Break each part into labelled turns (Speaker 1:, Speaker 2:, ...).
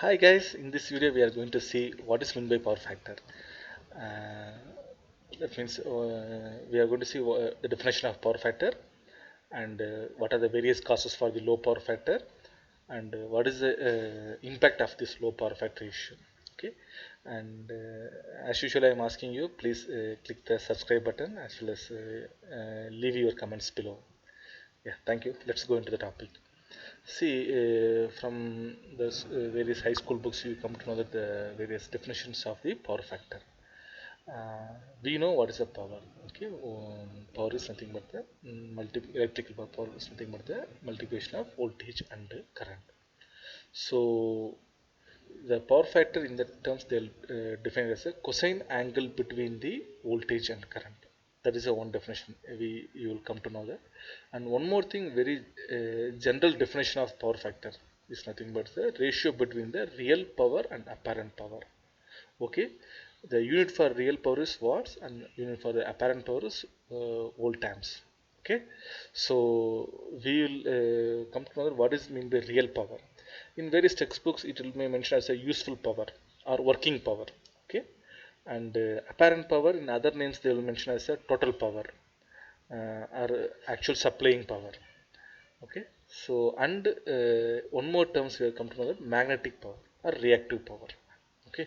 Speaker 1: Hi guys, in this video we are going to see what is meant by power factor. Uh, that means we are going to see the definition of power factor and what are the various causes for the low power factor and what is the impact of this low power factor issue. Okay, and as usual I am asking you please click the subscribe button as well as leave your comments below. Yeah, thank you. Let's go into the topic. See, from the various high school books, you come to know that the various definitions of the power factor. We know what is a power. Okay, power is nothing but the electrical power is nothing but the multiplication of voltage and current. So the power factor in that terms they'll define it as a cosine angle between the voltage and current. That is a one definition. You will come to know that. And one more thing, very general definition of power factor is nothing but the ratio between the real power and apparent power. Okay, the unit for real power is watts and unit for the apparent power is volt amps. Okay, so we will come to know what is mean by real power. In various textbooks it will be mentioned as a useful power or working power. Okay, and apparent power in other names they will mention as a total power or actual supplying power. Okay, so and one more terms we have come to know that magnetic power or reactive power. Okay,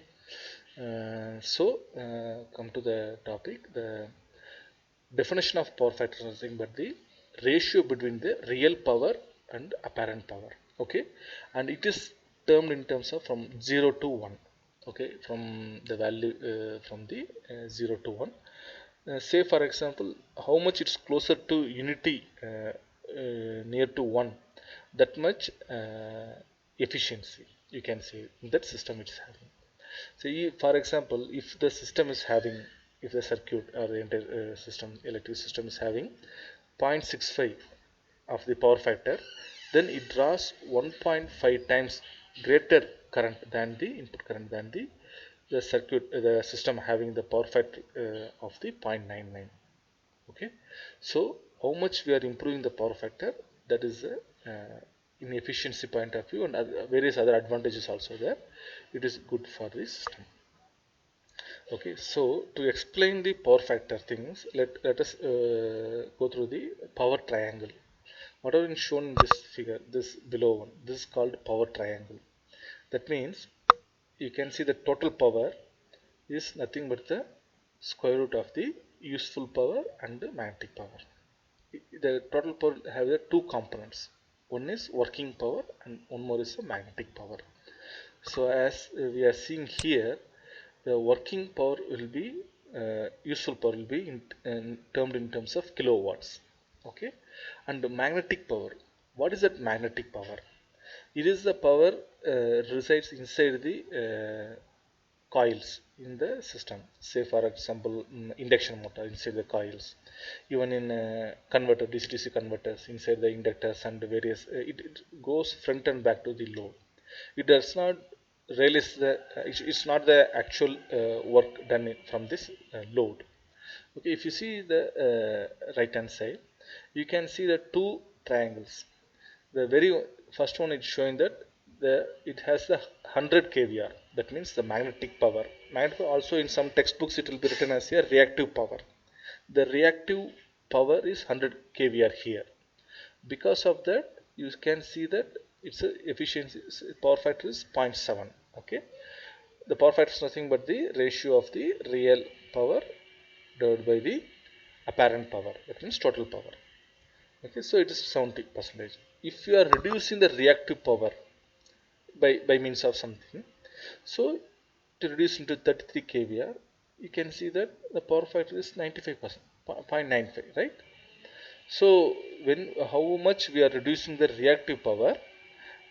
Speaker 1: come to the topic. The definition of power factor is nothing but the ratio between the real power and apparent power. Okay, and it is termed in terms of from 0 to 1. Okay, from the value from the 0 to 1. Say for example how much it's closer to unity, near to 1, that much efficiency you can say that system it's having. See, for example, if the system is having, if the circuit or the entire system, electric system is having 0.65 of the power factor, then it draws 1.5 times greater current than the input current than the circuit, the system having the power factor of the 0.99. Okay, so how much we are improving the power factor, that is in efficiency point of view and various other advantages also there, it is good for the system. Okay, so to explain the power factor things, let us go through the power triangle. Whatever is shown in this figure, this below one, this is called power triangle. That means you can see the total power is nothing but the square root of the useful power and the magnetic power. The total power have the two components. One is working power and one more is the magnetic power. So as we are seeing here, the working power will be useful power will be termed in terms of kilowatts. Okay, and the magnetic power, what is that magnetic power? It is the power resides inside the coils in the system. Say for example induction motor inside the coils, even in converter, DC converters inside the inductors and various it goes front and back to the load. It does not release the it's not the actual work done from this load. Okay, if you see the right hand side, you can see the two triangles. The very first one is showing that it has the 100 kVr, that means the magnetic power. Magnetic power also in some textbooks it will be written as a reactive power. The reactive power is 100 kVr here. Because of that you can see that its efficiency power factor is 0.7. Okay, the power factor is nothing but the ratio of the real power divided by the apparent power, that means total power. Okay, so it is 70 percentage. If you are reducing the reactive power by means of something, so to reduce into 33 kVr, you can see that the power factor is 95%, 0.95, right? So when how much we are reducing the reactive power,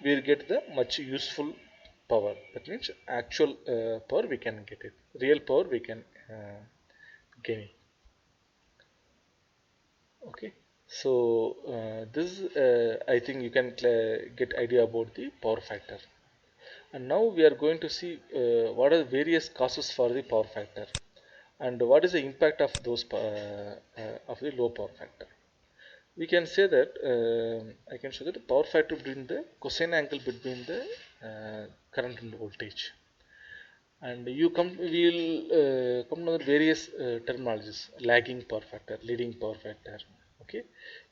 Speaker 1: we will get the much useful power. That means actual power we can get it, real power we can gain it. Okay, so this I think you can get idea about the power factor. And now we are going to see what are the various causes for the power factor and what is the impact of those of the low power factor. We can say that I can show that the power factor between the cosine angle between the current and voltage. And we'll come to the various terminologies: lagging power factor, leading power factor. Okay,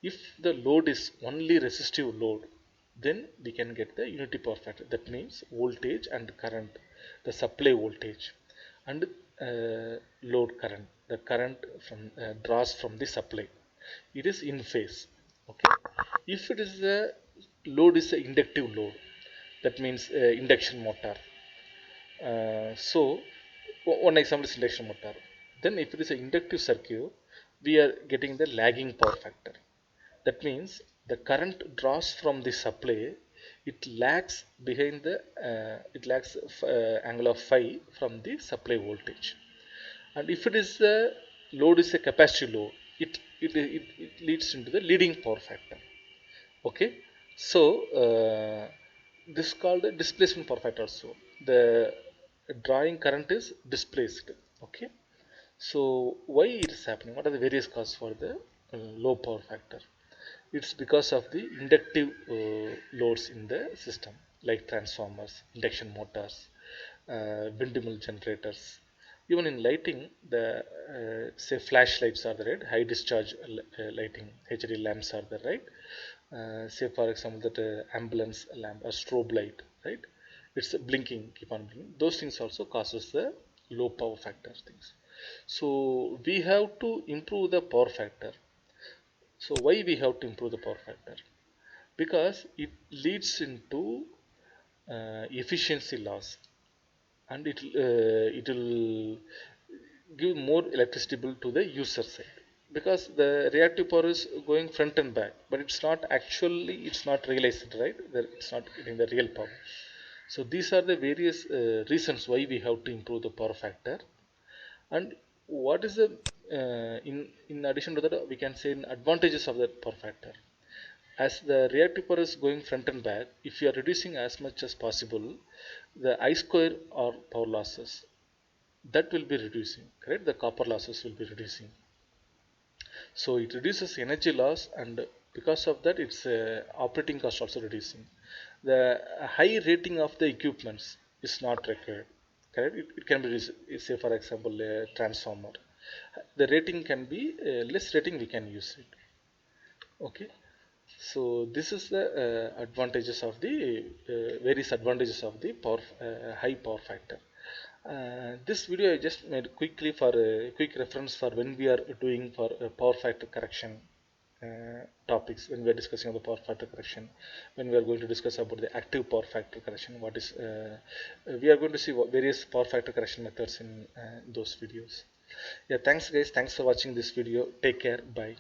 Speaker 1: if the load is only resistive load, then we can get the unity power factor. That means voltage and current, the supply voltage, and load current, the current from draws from the supply. It is in phase. Okay, if it is the load is a inductive load, that means induction motor. So one example is induction motor. Then if it is an inductive circuit, we are getting the lagging power factor. That means the current draws from the supply, it lags behind the angle of phi from the supply voltage. And if it is the load is a capacitive load, it leads into the leading power factor. Okay, so this is called the displacement power factor. Also, the drawing current is displaced. Okay, so why it is happening? What are the various causes for the low power factor? It's because of the inductive loads in the system, like transformers, induction motors, windmill generators. Even in lighting, the say flashlights are the right, high discharge lighting, HID lamps are the right. Say for example that ambulance lamp or strobe light, right? It's blinking, keep on blinking. Those things also causes the low power factor things. So we have to improve the power factor. So why we have to improve the power factor? Because it leads into efficiency loss, and it will give more electricity bill to the user side, because the reactive power is going front and back, but it's not realized, right? It's not getting the real power. So these are the various reasons why we have to improve the power factor. And what is the in addition to that, we can say in advantages of that power factor. As the reactive power is going front and back, if you are reducing as much as possible the I square or power losses, that will be reducing, correct? The copper losses will be reducing. So it reduces energy loss, and because of that its operating cost also reducing. The high rating of the equipments is not required, correct? It can be say for example a transformer, the rating can be less rating, we can use it. Okay, so this is the advantages of the various advantages of the high power factor. This video I just made quickly for a quick reference for when we are doing for power factor correction topics, when we are discussing about power factor correction, when we are going to discuss about the active power factor correction, what is we are going to see various power factor correction methods in those videos. Yeah, thanks guys, thanks for watching this video. Take care, bye.